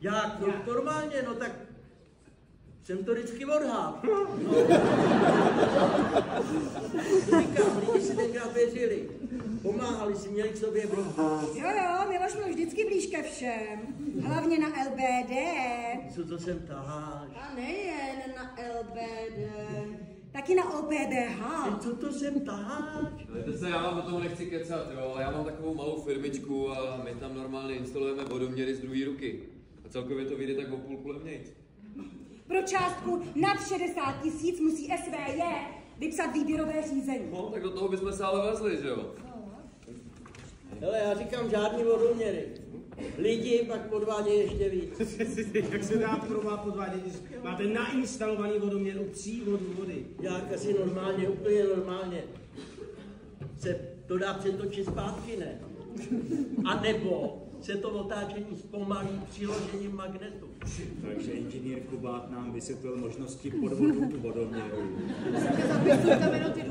Jak? No, normálně, no tak jsem to vždycky odhál. No. Říkám, lidi si tenkrát věřili. Pomáhali si, měli k sobě blízko. Jo, Miloš byl vždycky blíž ke všem. Hlavně na LBD. Co to sem taháš? A nejen na LBD. Taky na OPDH. Co to sem taháš? Víte se, já vám o tom nechci kecat, jo, ale já mám takovou malou firmičku a my tam normálně instalujeme vodoměry z druhé ruky. A celkově to vyjde tak o půlku levnějc. Pro částku nad 60 000 musí SVJ vypsat výběrové řízení. No, tak do toho bychom se ale vezli, že jo? Hele, já říkám žádný vodoměry. Lidi pak podvádějí ještě víc. Jak se dá probá podvádět, když máte nainstalovaný vodoměr u 3 vodů vody? Jak asi normálně, úplně normálně. Se to dá přetočit zpátky, ne? A nebo se to otáčení zpomalí přiložením magnetu. Takže inženýr Kubát nám vysvětlil možnosti podvodu u vodoměru. Zapisujte minuty